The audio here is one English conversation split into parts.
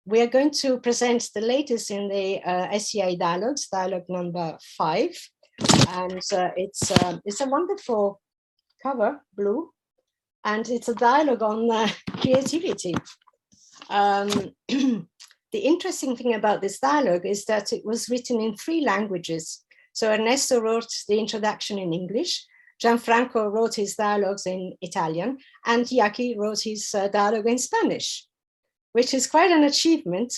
we are going to present the latest in the SCI dialogues, dialogue number 5. And it's a wonderful cover, blue, and it's a dialogue on creativity. The interesting thing about this dialogue is that it was written in 3 languages. So Ernesto wrote the introduction in English, Gianfranco wrote his dialogues in Italian, and Yaki wrote his dialogue in Spanish, which is quite an achievement.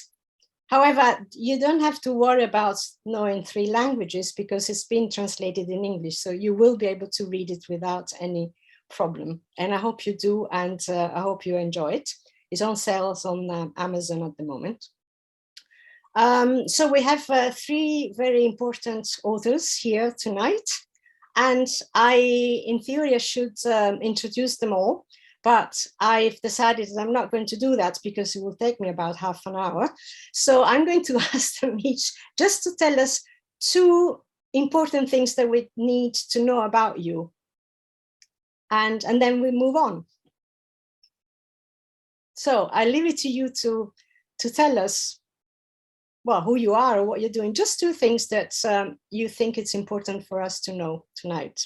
However, you don't have to worry about knowing 3 languages because it's been translated in English, so you will be able to read it without any problem. And I hope you do, and I hope you enjoy it. It's on sale on Amazon at the moment. So we have 3 very important authors here tonight, and in theory, I should introduce them all, but I've decided that I'm not going to do that because it will take me about half an hour. So I'm going to ask them each just to tell us 2 important things that we need to know about you. And then we move on. So I leave it to you to tell us, well, who you are or what you're doing. Just 2 things that you think it's important for us to know tonight.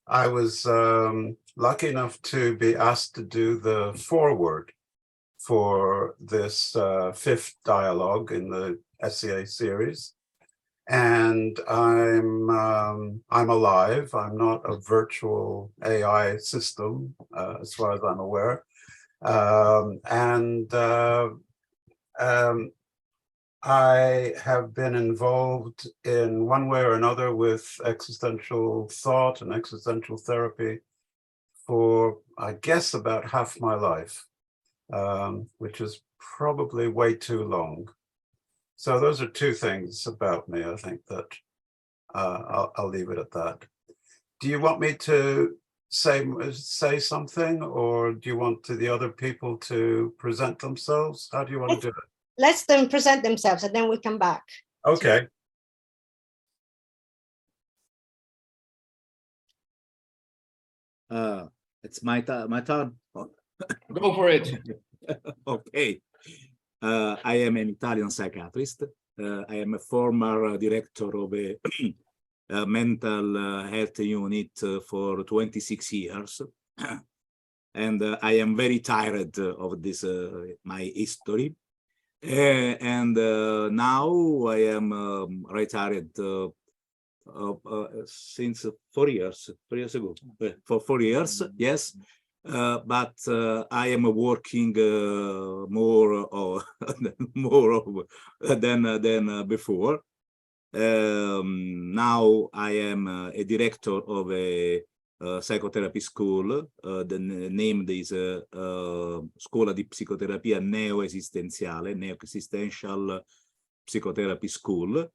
I was lucky enough to be asked to do the foreword for this 5th dialogue in the SCA series. And I'm alive. I'm not a virtual AI system, as far as I'm aware. I have been involved in one way or another with existential thought and existential therapy for, I guess, about half my life, which is probably way too long. So those are 2 things about me, I think, that I'll leave it at that. Do you want me to say something, or do you want the other people to present themselves? How do you want to do it? Let them present themselves and then we come back. Okay. It's my turn. Go for it. Okay. I am an Italian psychiatrist. I am a former director of a mental health unit for 26 years. And I am very tired of this, my history. And now I am retired since 4 years, 4 years ago, for 4 years, yes. But I am working more than before. Now I am a director of a psychotherapy school. The name is Scuola di Psicoterapia Existential Psychotherapy School.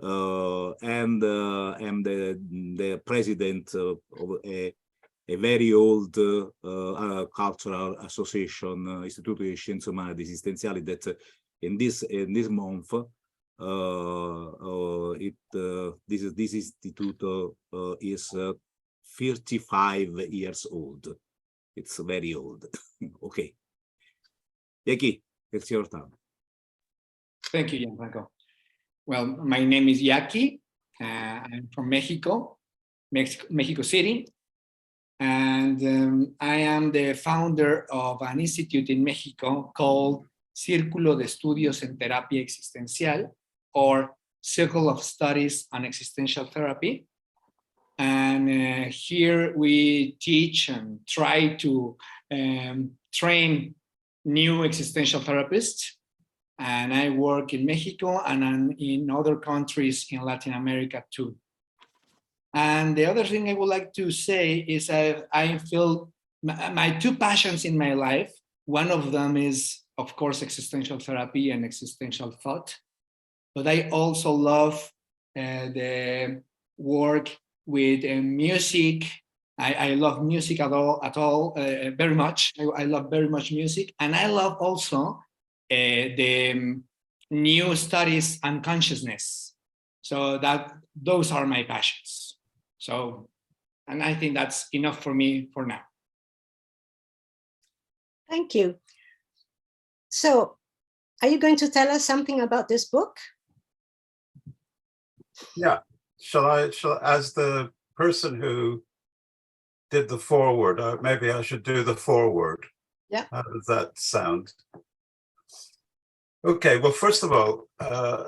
And I'm the president of a very old cultural association, Istituto di Scienze Umane ed Esistenziali, that in this month this institute is 35 years old. It's very old. Okay. Yaki, it's your turn. Thank you, Gianfranco. Well, my name is Yaki. I'm from Mexico City. And I am the founder of an institute in Mexico called Círculo de Estudios en Terapia Existencial, or Circle of Studies on Existential Therapy. And here we teach and try to train new existential therapists. And I work in Mexico and in other countries in Latin America too. And the other thing I would like to say is I feel my 2 passions in my life. One of them is, of course, existential therapy and existential thought. But I also love the work with music. I love music very much. I love very much music. And I love also the new studies on consciousness. So those are my passions. So, and I think that's enough for me for now. Thank you. So Are you going to tell us something about this book? Yeah. Shall I, as the person who did the foreword, maybe I should do the foreword. Yeah. How does that sound? Okay, well, first of all,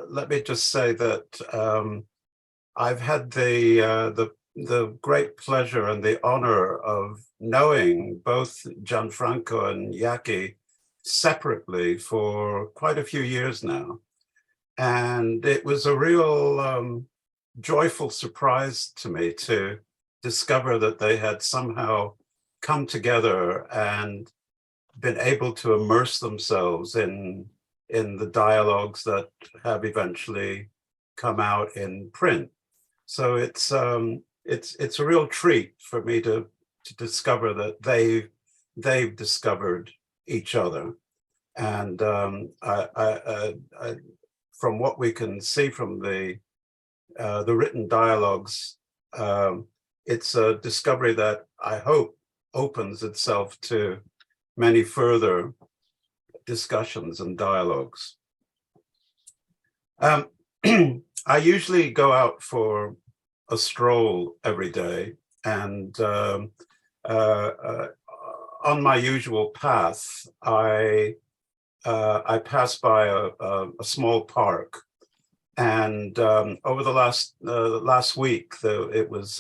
let me just say that I've had the great pleasure and the honor of knowing both Gianfranco and Yaki separately for quite a few years now. And it was a real joyful surprise to me to discover that they had somehow come together and been able to immerse themselves in the dialogues that have eventually come out in print. So it's a real treat for me to discover that they've discovered each other, and from what we can see from the written dialogues, it's a discovery that I hope opens itself to many further discussions and dialogues. I usually go out for a stroll every day, and on my usual path, I pass by a small park, and over the last week, it was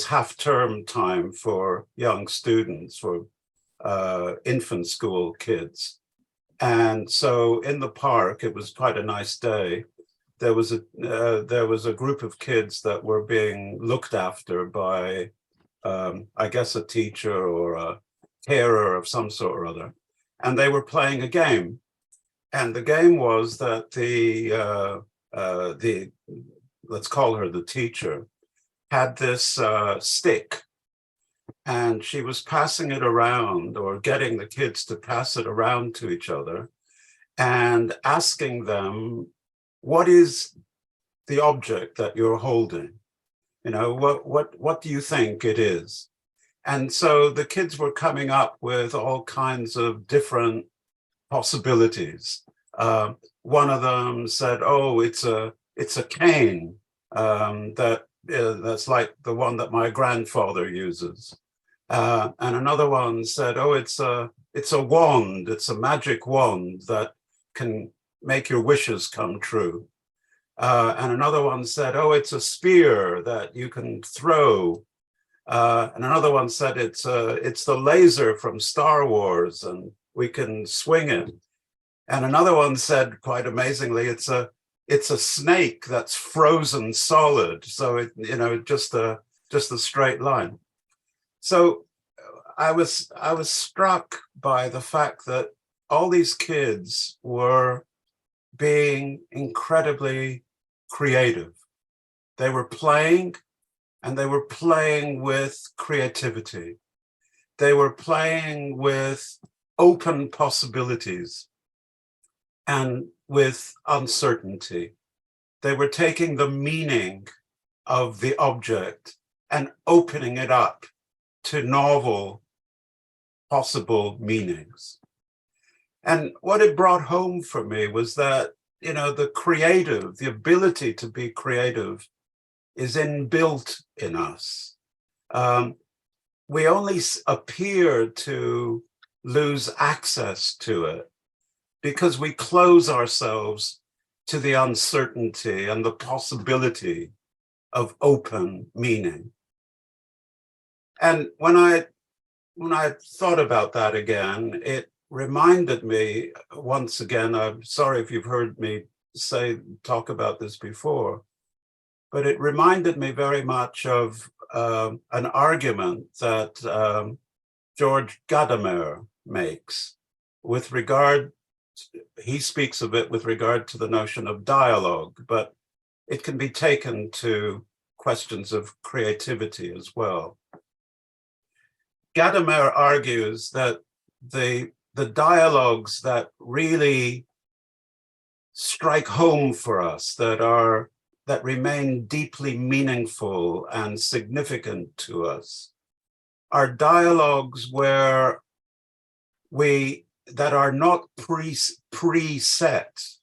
half-term time for young students, for infant school kids. And so in the park, it was quite a nice day. There was a group of kids that were being looked after by, I guess, a teacher or a carer of some sort or other. And they were playing a game. And the game was that the let's call her the teacher, had this stick, and she was passing it around, or getting the kids to pass it around to each other, and asking them, what is the object that you're holding? You know, what do you think it is? And so the kids were coming up with all kinds of different possibilities. One of them said, "Oh, it's a cane that's like the one that my grandfather uses." And another one said, "Oh, it's a wand. It's a magic wand that can make your wishes come true." And another one said, "Oh, it's a spear that you can throw." And another one said, it's the laser from Star Wars, and we can swing it." And another one said, quite amazingly, it's a snake that's frozen solid. So it, you know, just a straight line. So I was struck by the fact that all these kids were being incredibly creative. They were playing, and they were playing with creativity. They were playing with open possibilities and with uncertainty. They were taking the meaning of the object and opening it up to novel possible meanings. And what it brought home for me was that, you know, the creative, the ability to be creative is inbuilt in us. We only appear to lose access to it because we close ourselves to the uncertainty and the possibility of open meaning. And when I thought about that again, it reminded me once again, I'm sorry if you've heard me talk about this before, but it reminded me very much of an argument that George Gadamer makes with regard, he speaks of it with regard to the notion of dialogue, but it can be taken to questions of creativity as well. Gadamer argues that the dialogues that really strike home for us, that remain deeply meaningful and significant to us, are dialogues where we that are not preset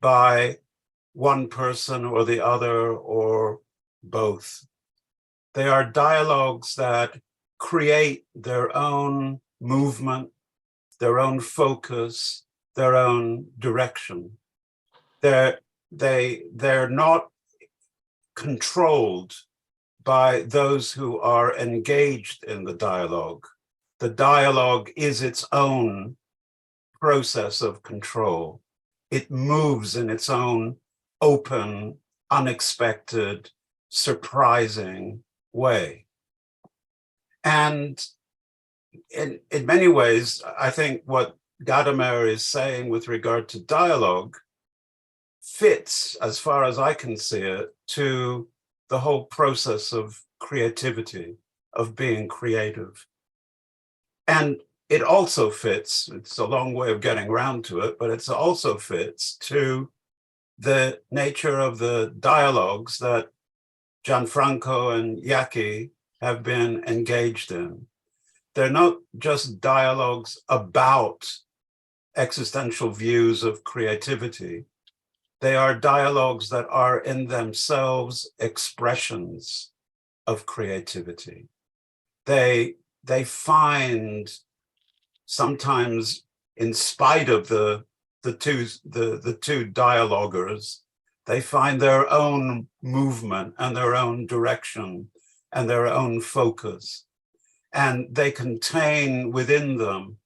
by one person or the other or both. They are dialogues that create their own movement, their own focus, their own direction. They're not controlled by those who are engaged in the dialogue. The dialogue is its own process of control. It moves in its own open, unexpected, surprising way. And in many ways, I think what Gadamer is saying with regard to dialogue fits, as far as I can see it, to the whole process of creativity, of being creative. And it also fits, it's a long way of getting around to it, but it also fits to the nature of the dialogues that Gianfranco and Yaki have been engaged in. They're not just dialogues about existential views of creativity. They are dialogues that are in themselves expressions of creativity. They find, sometimes in spite of the two dialoguers, they find their own movement and their own direction and their own focus. And they contain within them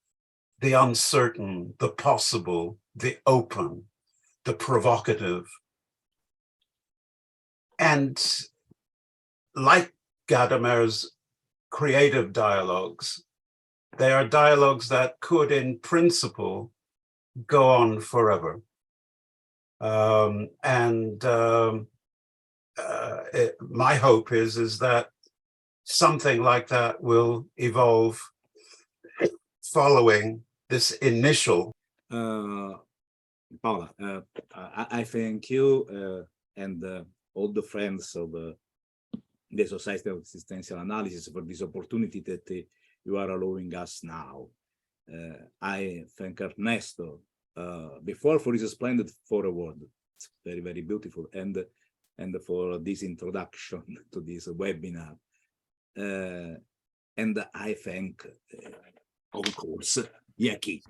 the uncertain, the possible, the open, the provocative. And like Gadamer's creative dialogues, they are dialogues that could, in principle, go on forever. My hope is that something like that will evolve following this initial. Paola, I thank you and all the friends of the Society of Existential Analysis for this opportunity that you are allowing us now. I thank Ernesto before for his splendid foreword. It's very, very beautiful, and for this introduction to this webinar. And I thank, of course, Yaki,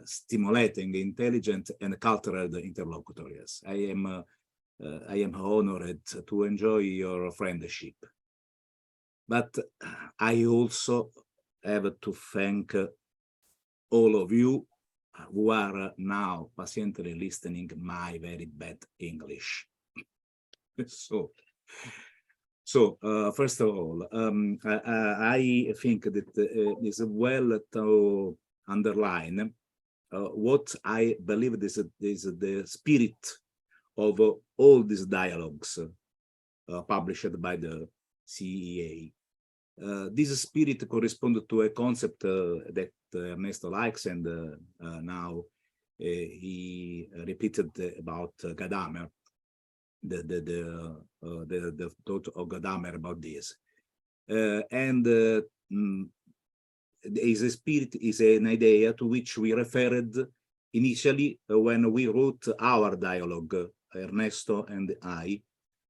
stimulating, intelligent, and cultural interlocutors. I am honored to enjoy your friendship. But I also have to thank all of you who are now patiently listening my very bad English. So first of all, I think that it's well to underline what I believe is the spirit of all these dialogues published by the CEA. This spirit corresponds to a concept that Ernesto likes, and now he repeated about Gadamer, the thought of Gadamer about this. Is a spirit, is an idea to which we referred initially when we wrote our dialogue, Ernesto and I,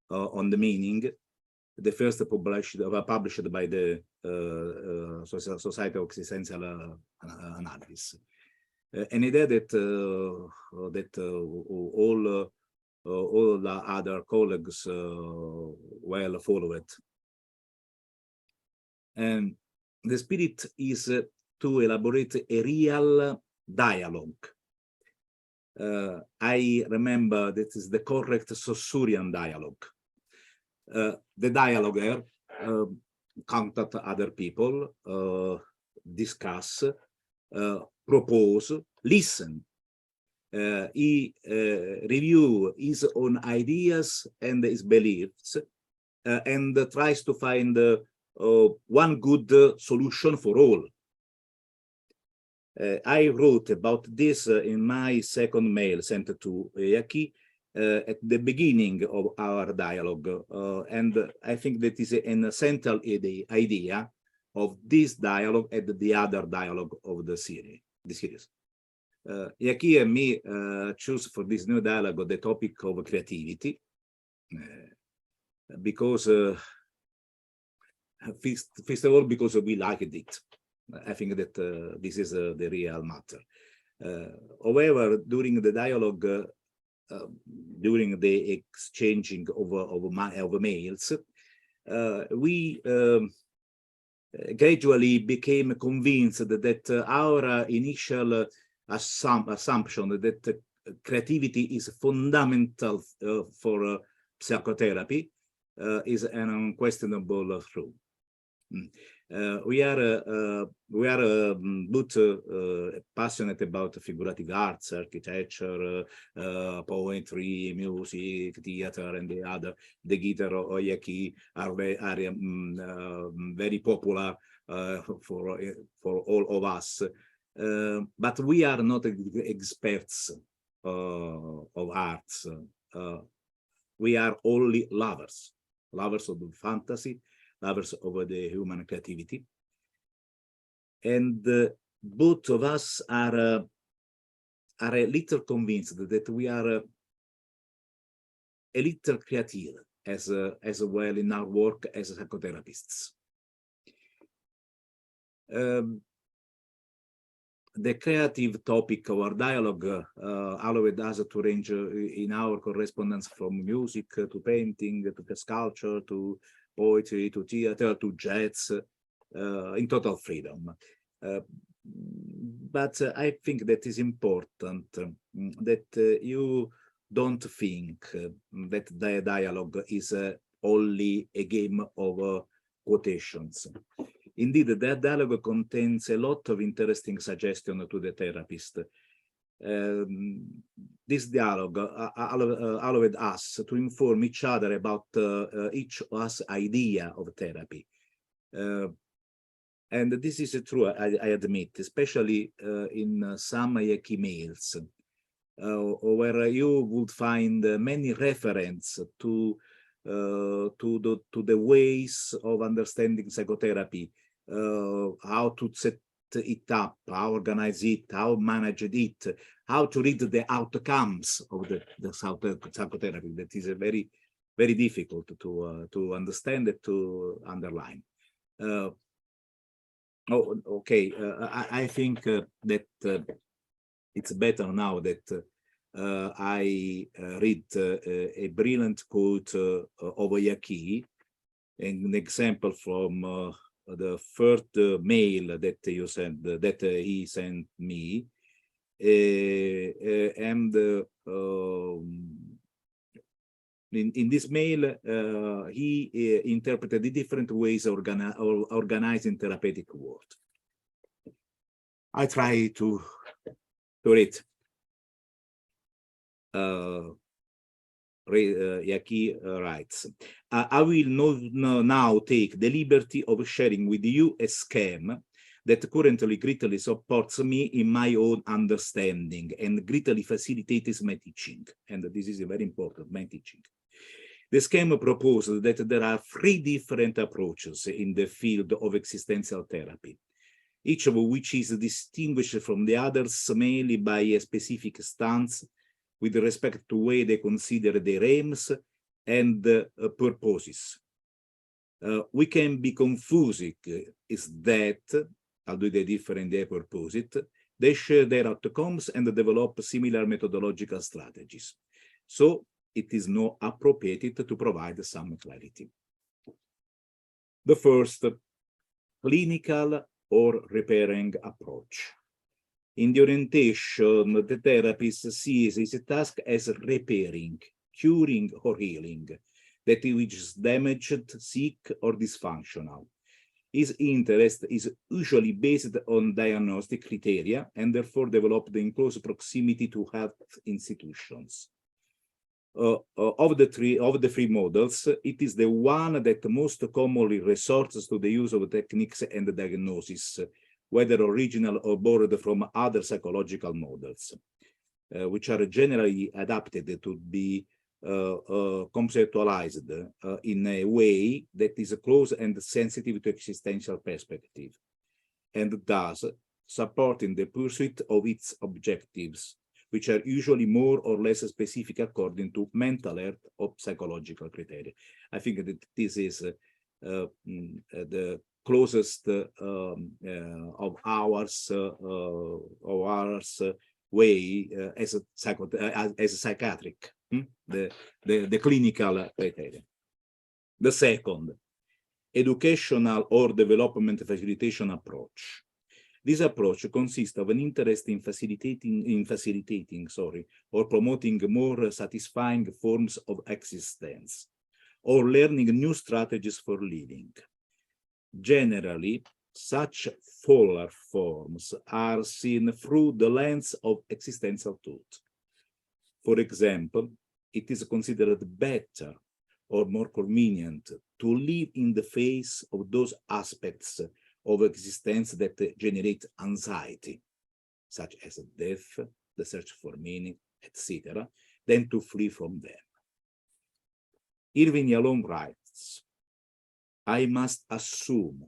on the meaning. The first published by the Society of Existential Analysis. An idea that all the other colleagues well follow it. And the spirit is to elaborate a real dialogue. I remember that is the correct Saussurean dialogue. The dialoguer contact other people, discuss, propose, listen. He review his own ideas and his beliefs, and tries to find one good solution for all. I wrote about this in my second mail sent to Yaki at the beginning of our dialogue, and I think that is an essential idea of this dialogue and the other dialogue of the series. the series. Yaki and me choose for this new dialogue the topic of creativity, because first of all, because we liked it. I think that this is the real matter. However, during the dialogue, during the exchanging of mails, we gradually became convinced that our initial assumption that creativity is fundamental for psychotherapy is an unquestionable truth. We are both passionate about figurative arts, architecture, poetry, music, theater, and the guitar or yaki are very popular for all of us. But we are not experts of arts. We are only lovers of fantasy, lovers of the human creativity. And both of us are a little convinced that we are a little creative as well in our work as psychotherapists. The creative topic of our dialogue allowed us to range in our correspondence from music to painting to sculpture to poetry to theater to jazz, in total freedom. But I think that is important that you don't think that the dialogue is only a game of quotations. Indeed, that dialogue contains a lot of interesting suggestions to the therapist. This dialogue allowed us to inform each other about each of us idea of therapy. And this is true, I admit, especially in some Yaki mails, where you would find many references to the ways of understanding psychotherapy, how to set it up, how organize it, how manage it, how to read the outcomes of the psychotherapy. That is a very, very difficult to understand and to underline. I think that it's better now that I read a brilliant quote of Yaki, an example from the first mail that you sent, that he sent me, and in this mail he interpreted the different ways of organizing therapeutic work. I try to read. Yaki writes, I will now take the liberty of sharing with you a scheme that currently greatly supports me in my own understanding and greatly facilitates my teaching. And this is very important, my teaching. The scheme proposes that there are 3 different approaches in the field of existential therapy, each of which is distinguished from the others mainly by a specific stance with respect to the way they consider their aims and purposes. We can be confusing is that, although they differ in their purpose, they share their outcomes and develop similar methodological strategies. So it is now appropriate to provide some clarity. The first, clinical or repairing approach. In the orientation, the therapist sees his task as repairing, curing, or healing, that which is damaged, sick, or dysfunctional. His interest is usually based on diagnostic criteria and therefore developed in close proximity to health institutions. Of the three models, it is the one that most commonly resorts to the use of techniques and diagnosis, whether original or borrowed from other psychological models, which are generally adapted to be conceptualized in a way that is close and sensitive to existential perspective, and thus supporting the pursuit of its objectives, which are usually more or less specific according to mental health or psychological criteria. I think that this is the closest of ours way as a psychiatric, the clinical criteria. The second, educational or development facilitation approach. This approach consists of an interest in facilitating, or promoting more satisfying forms of existence, or learning new strategies for living. Generally, such fuller forms are seen through the lens of existential thought. For example, it is considered better or more convenient to live in the face of those aspects of existence that generate anxiety, such as death, the search for meaning, etc., than to flee from them. Irving Yalom writes, I must assume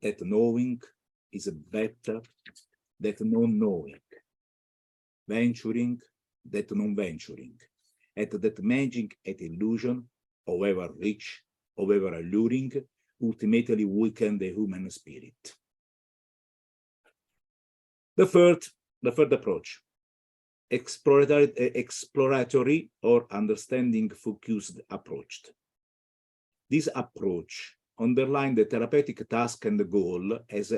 that knowing is better than non-knowing, venturing than non-venturing, and that magic and illusion, however rich, however alluring, ultimately weaken the human spirit. The third approach, exploratory or understanding-focused approach. This approach underlines the therapeutic task and the goal as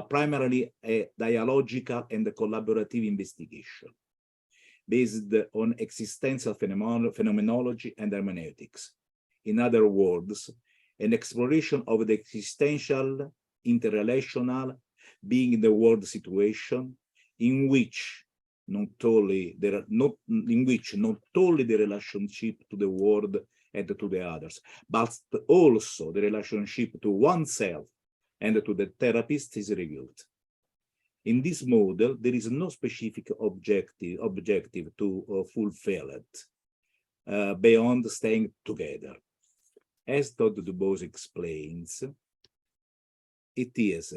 primarily a dialogical and collaborative investigation based on existential phenomenology and hermeneutics. In other words, an exploration of the existential, interrelational, being in the world situation, in which not only the relationship to the world and to the others, but also the relationship to oneself and to the therapist is revealed. In this model, there is no specific objective to fulfill it beyond staying together. As Todd Dubose explains, it is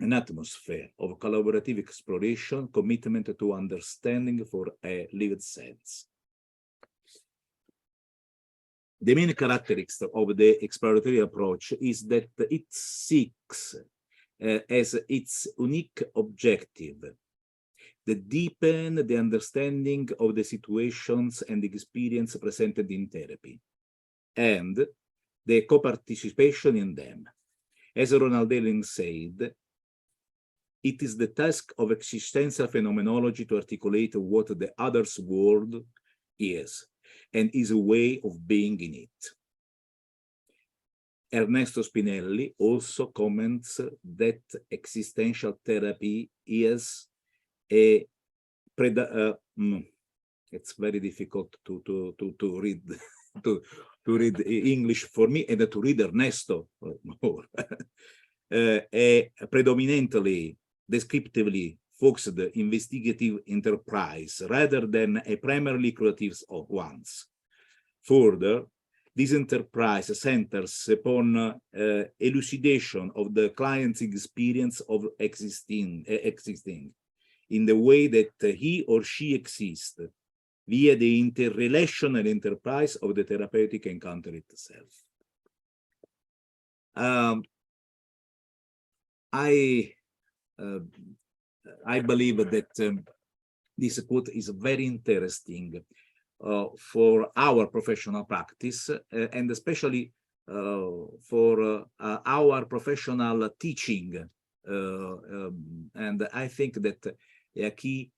an atmosphere of collaborative exploration, commitment to understanding for a lived sense. The main characteristic of the exploratory approach is that it seeks as its unique objective to deepen the understanding of the situations and experience presented in therapy, and the co-participation in them. As Ronald Dehling said, it is the task of existential phenomenology to articulate what the other's world is, and is a way of being in it. Ernesto Spinelli also comments that existential therapy is a it's very difficult to read to read English for me and to read Ernesto more. A predominantly descriptively focused investigative enterprise rather than a primarily creative one. Further, this enterprise centers upon elucidation of the client's experience of existing in the way that he or she exists via the interrelational enterprise of the therapeutic encounter itself. I believe that this quote is very interesting for our professional practice and especially for our professional teaching. And I think that Yaki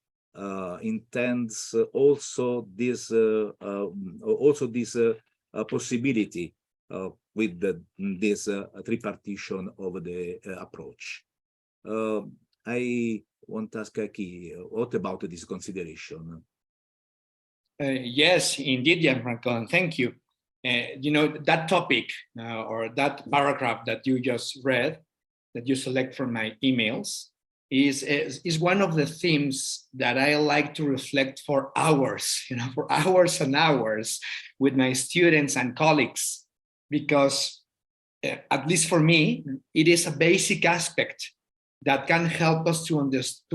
intends also this possibility with this tripartition of the approach. I want to ask Aki, what about this consideration? Yes, indeed, Gianfranco, and thank you. You know, that topic or that paragraph that you just read, that you select from my emails, is one of the themes that I like to reflect for hours, you know, for hours and hours with my students and colleagues, because at least for me, it is a basic aspect that can help us to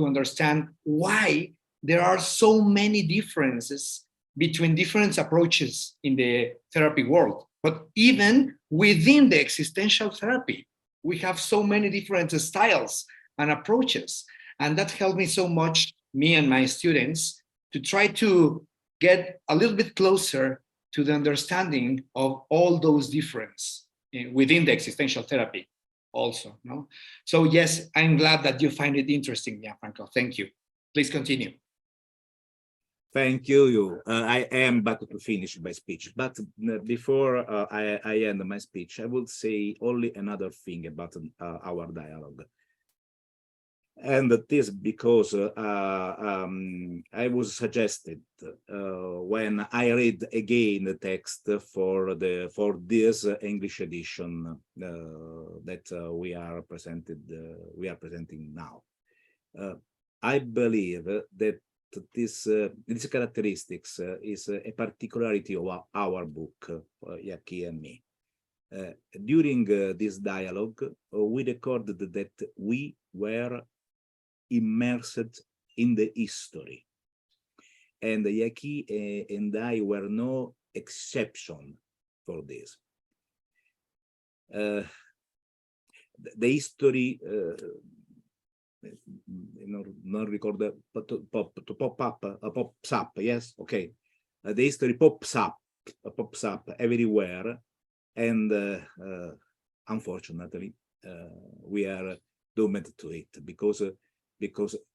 understand why there are so many differences between different approaches in the therapy world. But even within the existential therapy, we have so many different styles and approaches. And that helped me so much, me and my students, to try to get a little bit closer to the understanding of all those differences within the existential therapy also. No? So yes, I'm glad that you find it interesting, Gianfranco. Thank you. Please continue. Thank you. I am about to finish my speech, but before I end my speech, I will say only another thing about our dialogue. And that is because I was suggested when I read again the text for this English edition that we are presenting now. I believe that these characteristics is a particularity of our book, Yaki and me. During this dialogue, we recorded that we were immersed in the history, and Yaki and I were no exception for this. The history, not record pops up. Yes, okay. The history pops up everywhere, and unfortunately, we are doomed to it because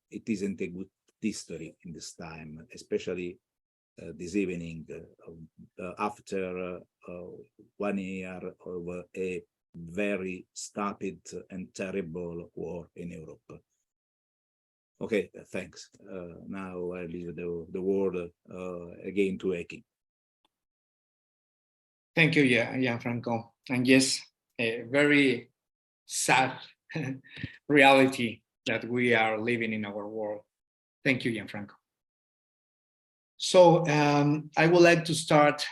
it isn't a good history in this time, especially this evening after 1 year of a very stupid and terrible war in Europe. Okay, thanks. Now I leave the word again to Eki. Thank you, Gianfranco. And yes, a very sad reality that we are living in our world. Thank you, Gianfranco. So I would like to start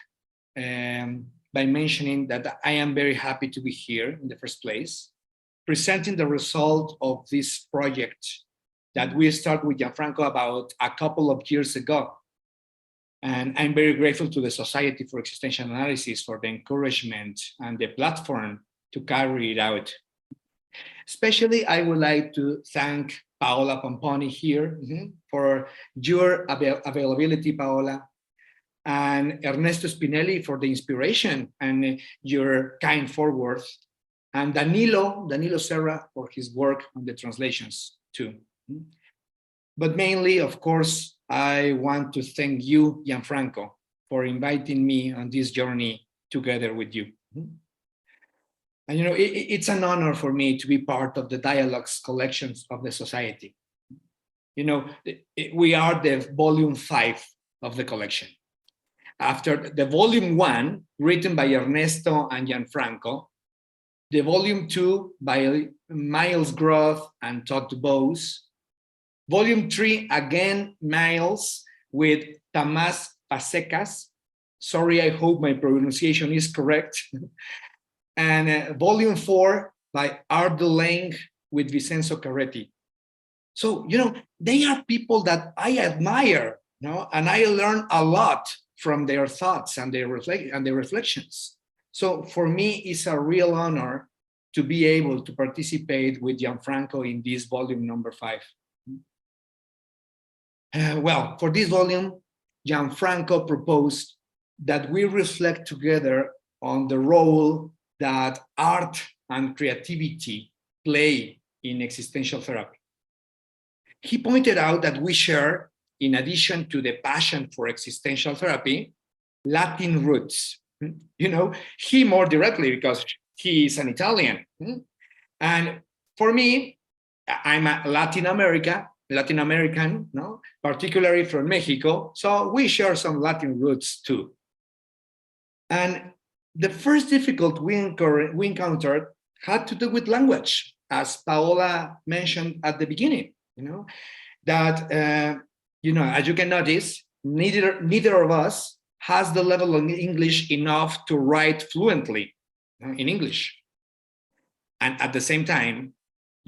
by mentioning that I am very happy to be here in the first place, presenting the result of this project that we started with Gianfranco about a couple of years ago. And I'm very grateful to the Society for Existential Analysis for the encouragement and the platform to carry it out. Especially, I would like to thank Paola Pomponi here for your availability, Paola, and Ernesto Spinelli for the inspiration and your kind forward, and Danilo Serra for his work on the translations too. But mainly, of course, I want to thank you, Gianfranco, for inviting me on this journey together with you. And you know, it's an honor for me to be part of the dialogues collections of the Society. You know, we are the volume 5 of the collection. After the volume 1, written by Ernesto and Gianfranco, the volume 2 by Miles Groth and Todd Bose, volume 3, again, Miles with Tamás Pasecas. Sorry, I hope my pronunciation is correct. And volume 4 by Ardo Lang with Vincenzo Carretti. So, you know, they are people that I admire, you know, and I learn a lot from their thoughts and their reflections. So for me, it's a real honor to be able to participate with Gianfranco in this volume number 5. Well, for this volume, Gianfranco proposed that we reflect together on the role that art and creativity play in existential therapy. He pointed out that we share, in addition to the passion for existential therapy, Latin roots. You know, he more directly because he is an Italian. And for me, I'm a Latin American, no? Particularly from Mexico. So we share some Latin roots too. And the first difficulty we encountered had to do with language, as Paola mentioned at the beginning. You know, that you know, as you can notice, neither of us has the level of English enough to write fluently in English. And at the same time,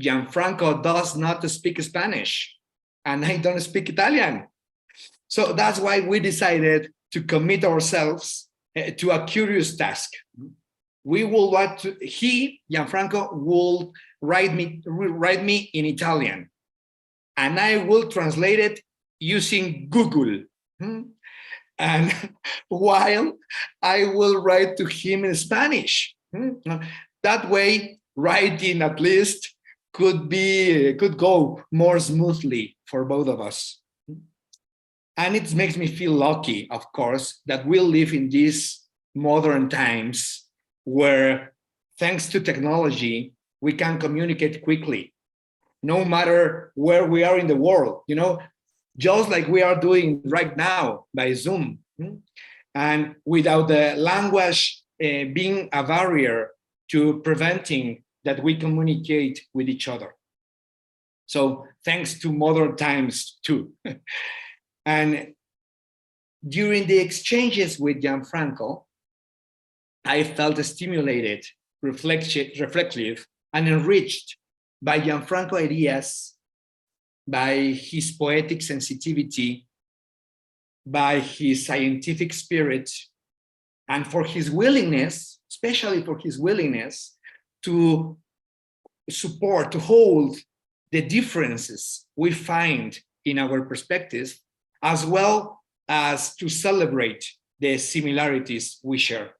Gianfranco does not speak Spanish, and I don't speak Italian. So that's why we decided to commit ourselves to a curious task. We will want to, Gianfranco, will write me in Italian, and I will translate it using Google. And while I will write to him in Spanish. That way, writing at least could go more smoothly for both of us. And it makes me feel lucky, of course, that we live in these modern times where, thanks to technology, we can communicate quickly, no matter where we are in the world, just like we are doing right now by Zoom. And without the language being a barrier to preventing that we communicate with each other. So thanks to modern times too. And during the exchanges with Gianfranco, I felt stimulated, reflective, and enriched by Gianfranco ideas, by his poetic sensitivity, by his scientific spirit, and for his willingness, especially for his willingness to support, to hold the differences we find in our perspectives, as well as to celebrate the similarities we share.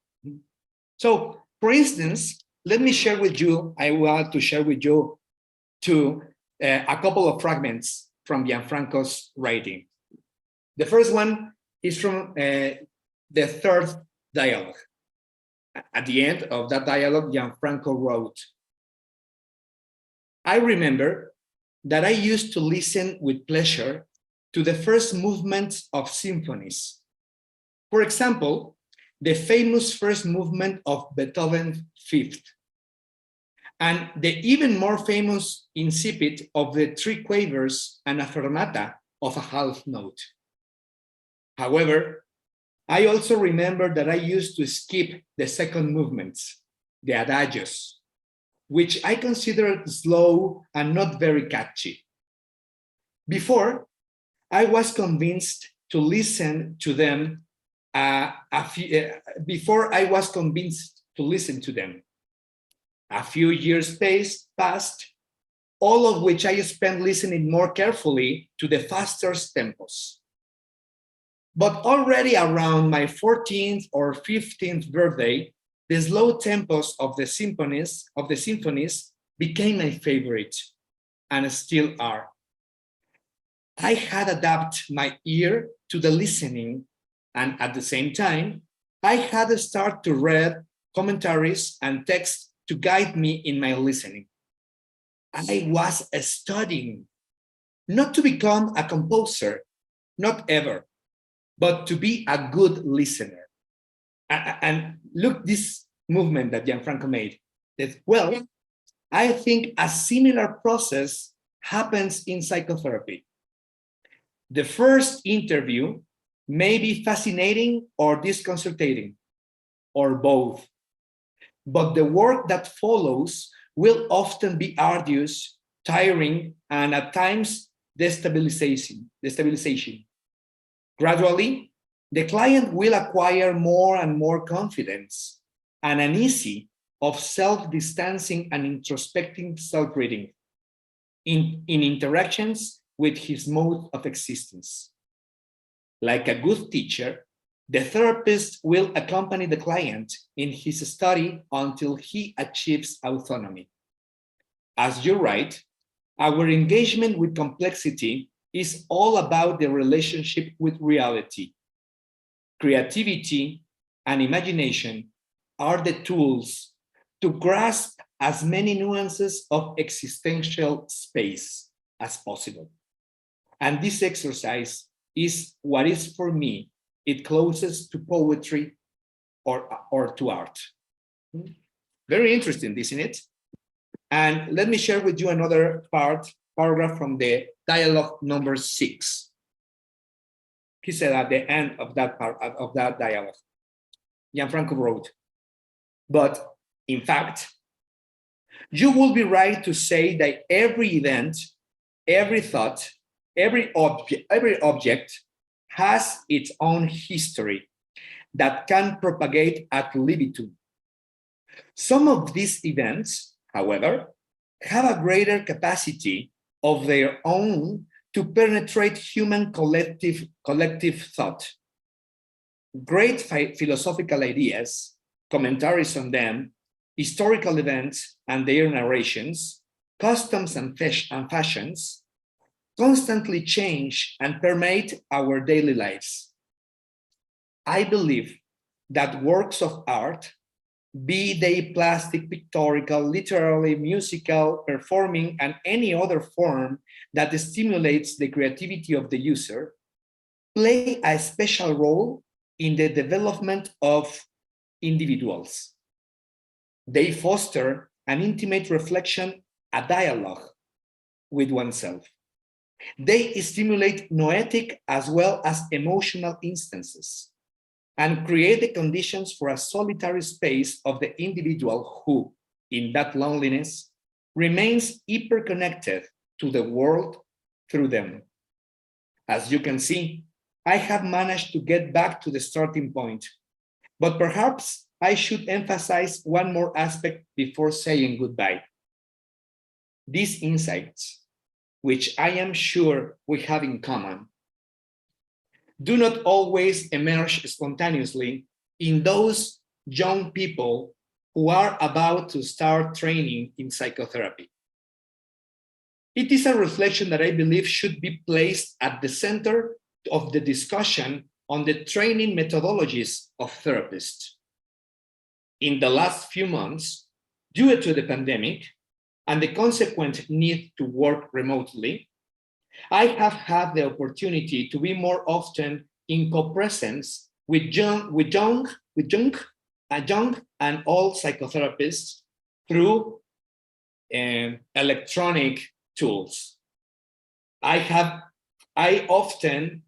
So, for instance, let me share with you, I want to share with you a couple of fragments from Gianfranco's writing. The first one is from the third dialogue. At the end of that dialogue, Gianfranco wrote, I remember that I used to listen with pleasure to the first movements of symphonies. For example, the famous first movement of Beethoven's Fifth, and the even more famous incipit of the three quavers and a fermata of a half note. However, I also remember that I used to skip the second movements, the adagios, which I considered slow and not very catchy. Before, I was convinced to listen to them. Before I was convinced to listen to them. A few years passed, all of which I spent listening more carefully to the faster tempos. But already around my 14th or 15th birthday, the slow tempos of the symphonies became my favorite, and still are. I had adapted my ear to the listening, and at the same time, I had to start to read commentaries and texts to guide me in my listening. I was studying, not to become a composer, not ever, but to be a good listener. And look, this movement that Gianfranco made, that, well, I think a similar process happens in psychotherapy. The first interview may be fascinating or disconcerting, or both. But the work that follows will often be arduous, tiring, and at times destabilization. Gradually, the client will acquire more and more confidence and an ease of self-distancing and introspecting self-reading in interactions with his mode of existence. Like a good teacher, the therapist will accompany the client in his study until he achieves autonomy. As you write, our engagement with complexity is all about the relationship with reality. Creativity and imagination are the tools to grasp as many nuances of existential space as possible. And this exercise is what is, for me, it closest to poetry or to art. Very interesting, isn't it? And let me share with you another paragraph from the dialogue number 6. He said at the end of that dialogue, Gianfranco wrote, but in fact, You will be right to say that every event, every thought, every object has its own history that can propagate ad libitum. Some of these events, however, have a greater capacity of their own to penetrate human collective thought. Great philosophical ideas, commentaries on them, historical events and their narrations, customs and fashions, constantly change and permeate our daily lives. I believe that works of art, be they plastic, pictorial, literary, musical, performing, and any other form that stimulates the creativity of the user, play a special role in the development of individuals. They foster an intimate reflection, a dialogue with oneself. They stimulate noetic as well as emotional instances and create the conditions for a solitary space of the individual who, in that loneliness, remains hyper-connected to the world through them. As you can see, I have managed to get back to the starting point, but perhaps I should emphasize one more aspect before saying goodbye. These insights, which I am sure we have in common, do not always emerge spontaneously in those young people who are about to start training in psychotherapy. It is a reflection that I believe should be placed at the center of the discussion on the training methodologies of therapists. In the last few months, due to the pandemic and the consequent need to work remotely, I have had the opportunity to be more often in co-presence with young and old psychotherapists through electronic tools. I often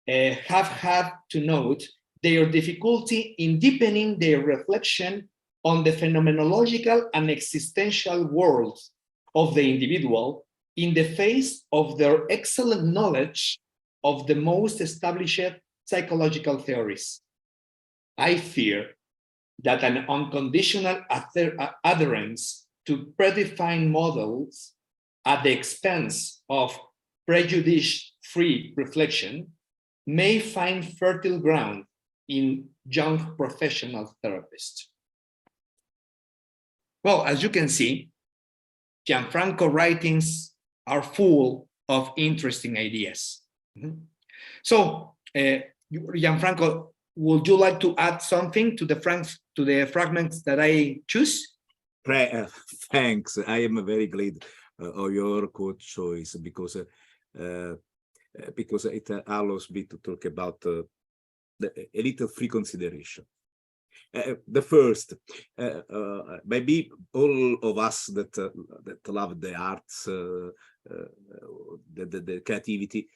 have had to note their difficulty in deepening their reflection on the phenomenological and existential world of the individual in the face of their excellent knowledge of the most established psychological theories. I fear that an unconditional adherence to predefined models at the expense of prejudice-free reflection may find fertile ground in young professional therapists. Well, as you can see, Gianfranco writings are full of interesting ideas. So, Gianfranco, would you like to add something to the fragments that I choose? Thanks. I am very glad of your quote choice because it allows me to talk about a little free consideration. The first, maybe all of us that love the arts, the creativity,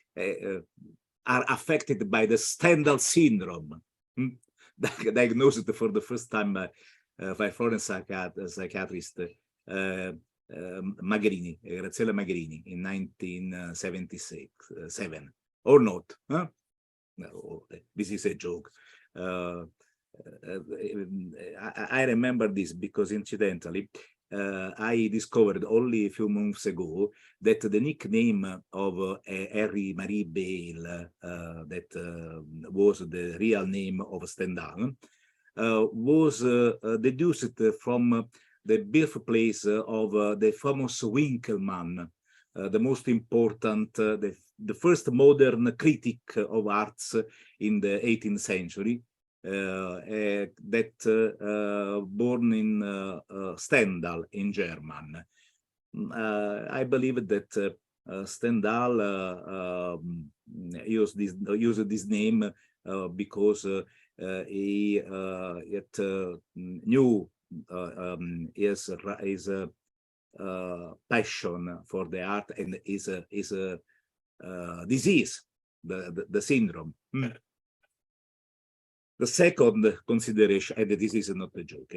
are affected by the Stendhal syndrome, diagnosed for the first time by foreign psychiatrist Magrini, Graziella Magrini, in 1977, or not? Huh? No, this is a joke. I remember this because incidentally, I discovered only a few months ago that the nickname of Harry Marie Bale, that was the real name of Stendhal, was deduced from the birthplace of the famous Winkelmann, the most important, the first modern critic of arts in the 18th century, that born in Stendhal in German. I believe that Stendhal used this name because he knew his passion for the art and his disease, the syndrome. The second consideration, and this is not a joke,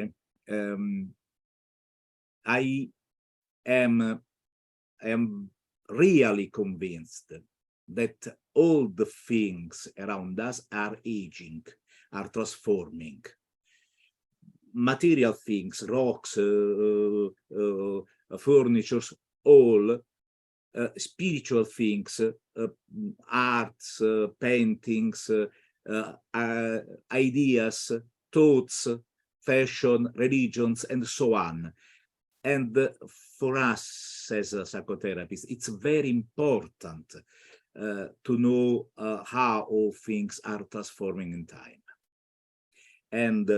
I am really convinced that all the things around us are aging, are transforming. Material things, rocks, furnitures, all spiritual things, arts, paintings, ideas, thoughts, fashion, religions, and so on. And for us as psychotherapists, it's very important to know how all things are transforming in time. And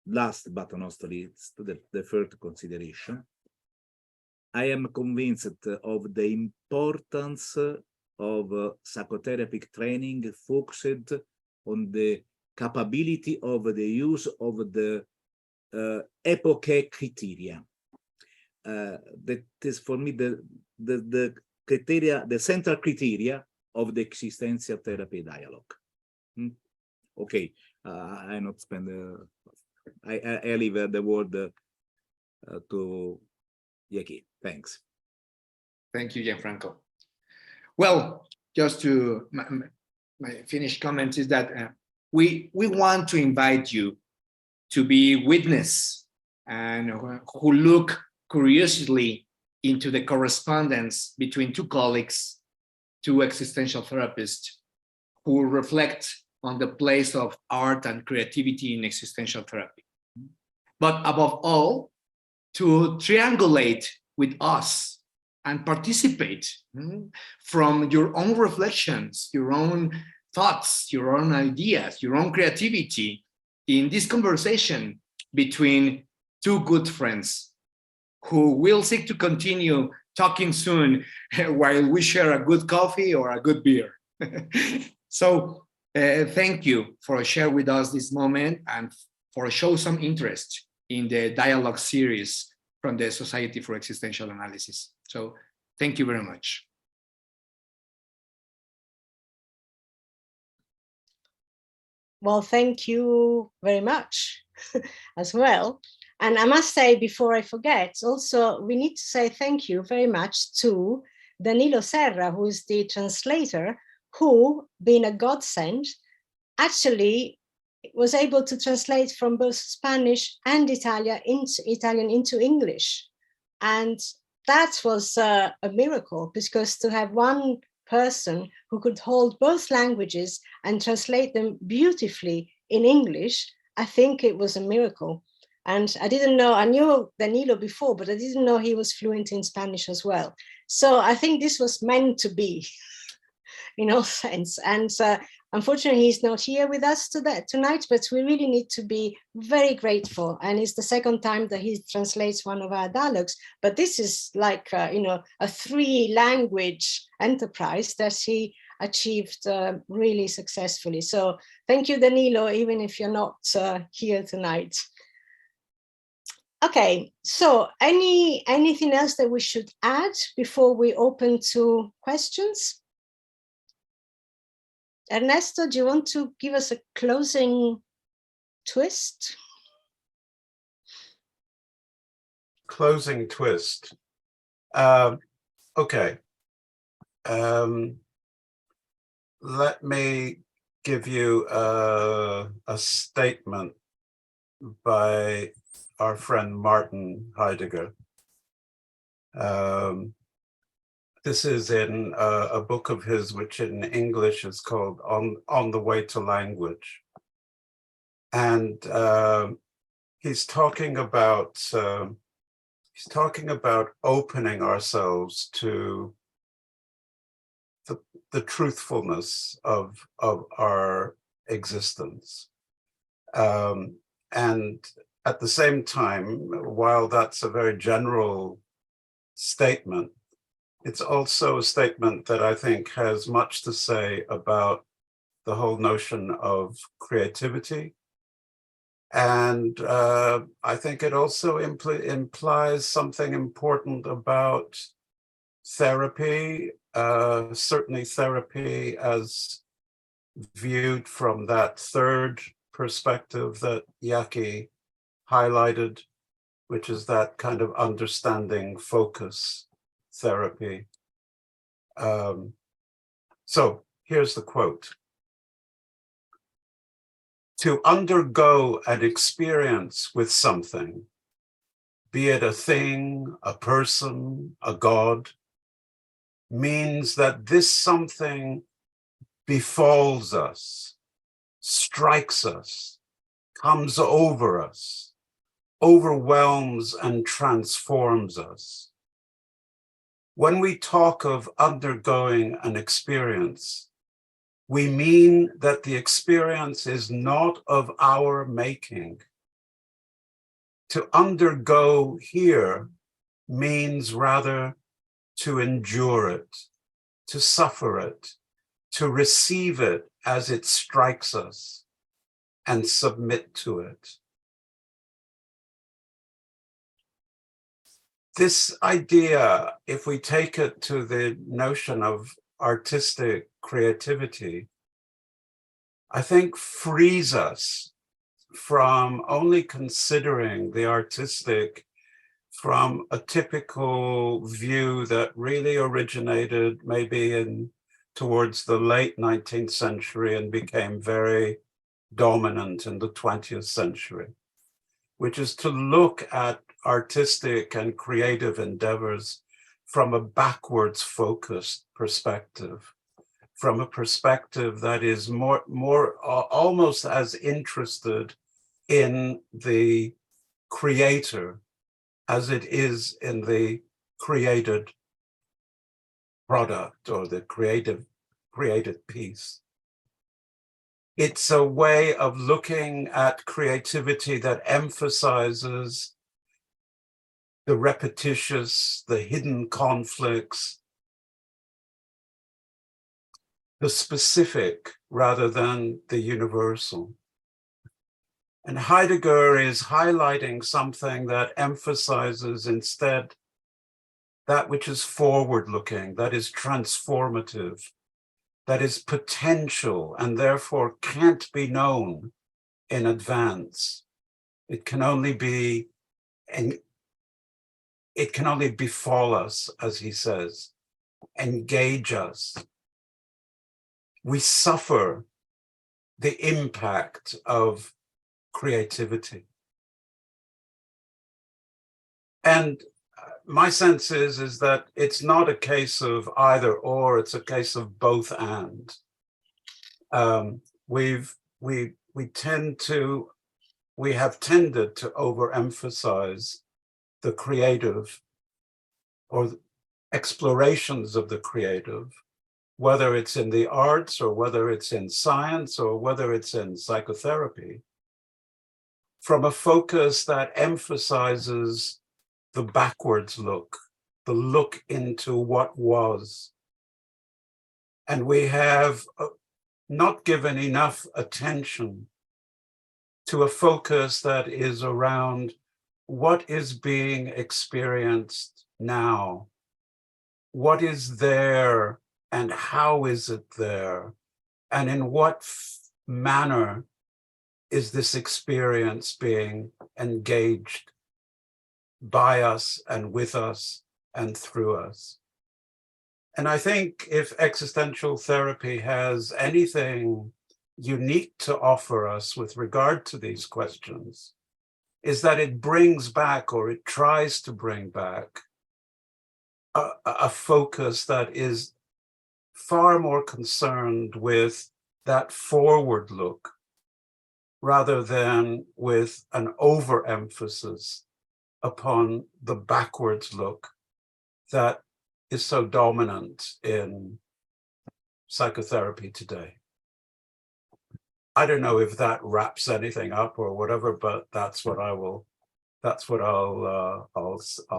last but not least, the third consideration, I am convinced of the importance of psychotherapeutic training focused on the capability of the use of the epoche criteria. That is for me the criteria, the central criteria of the existential therapy dialogue. Okay, I not spend. I leave the word to Yaki. Thanks. Thank you, Gianfranco. Well, just to my finished comment is that we want to invite you to be witness and who look curiously into the correspondence between two colleagues, two existential therapists, who reflect on the place of art and creativity in existential therapy. But above all, to triangulate with us and participate from your own reflections, your own thoughts, your own ideas, your own creativity in this conversation between two good friends who will seek to continue talking soon while we share a good coffee or a good beer. So thank you for sharing with us this moment and for show some interest in the dialogue series from the Society for Existential Analysis. So thank you very much. Well, thank you very much as well. And I must say, before I forget, also, we need to say thank you very much to Danilo Serra, who is the translator, who, being a godsend, actually was able to translate from both Spanish and Italian into English. And that was a miracle, because to have one person who could hold both languages and translate them beautifully in English, I think it was a miracle. And I didn't know, I knew Danilo before, but I didn't know he was fluent in Spanish as well. So I think this was meant to be, in all sense. And unfortunately, he's not here with us tonight, but we really need to be very grateful. And it's the second time that he translates one of our dialogues. But this is like, a 3-language enterprise that he achieved really successfully. So thank you, Danilo, even if you're not here tonight. Okay, so anything else that we should add before we open to questions? Ernesto, do you want to give us a closing twist? Closing twist. Okay. Let me give you a statement by our friend Martin Heidegger. This is in a book of his, which in English is called On the Way to Language. And he's talking about opening ourselves to the truthfulness of our existence. And at the same time, while that's a very general statement, it's also a statement that I think has much to say about the whole notion of creativity. And I think it also implies something important about therapy, certainly therapy as viewed from that third perspective that Yaki highlighted, which is that kind of understanding focus therapy. So here's the quote. To undergo an experience with something, be it a thing, a person, a god, means that this something befalls us, strikes us, comes over us, overwhelms and transforms us. When we talk of undergoing an experience, we mean that the experience is not of our making. To undergo here means rather to endure it, to suffer it, to receive it as it strikes us and submit to it. This idea, if we take it to the notion of artistic creativity, I think frees us from only considering the artistic from a typical view that really originated maybe towards the late 19th century and became very dominant in the 20th century, which is to look at artistic and creative endeavors from a backwards focused perspective, from a perspective that is more almost as interested in the creator as it is in the created product or the created piece. It's a way of looking at creativity that emphasizes the repetitious, the hidden conflicts, the specific rather than the universal. And Heidegger is highlighting something that emphasizes instead that which is forward-looking, that is transformative, that is potential, and therefore can't be known in advance. It can only be, and it can only befall us, as he says, engage us. We suffer the impact of creativity. And my sense is that it's not a case of either or, it's a case of both and. We have tended to overemphasize the creative or explorations of the creative, whether it's in the arts or whether it's in science or whether it's in psychotherapy, from a focus that emphasizes the backwards look, the look into what was. And we have not given enough attention to a focus that is around what is being experienced now, what is there and how is it there, and in what manner is this experience being engaged by us and with us and through us. And I think if existential therapy has anything unique to offer us with regard to these questions, is that it brings back, or it tries to bring back, a focus that is far more concerned with that forward look rather than with an overemphasis upon the backwards look that is so dominant in psychotherapy today. I don't know if that wraps anything up or whatever, but that's what I'll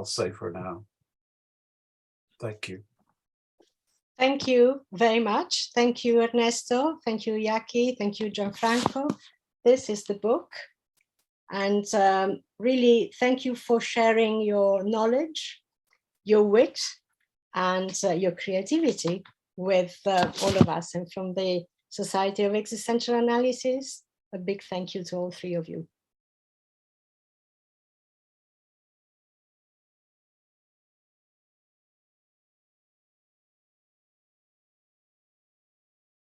say for now. Thank you. Thank you very much. Thank you, Ernesto. Thank you, Jackie. Thank you, Gianfranco. This is the book. And really, thank you for sharing your knowledge, your wit, and your creativity with all of us. And from the Society of Existential Analysis, a big thank you to all three of you.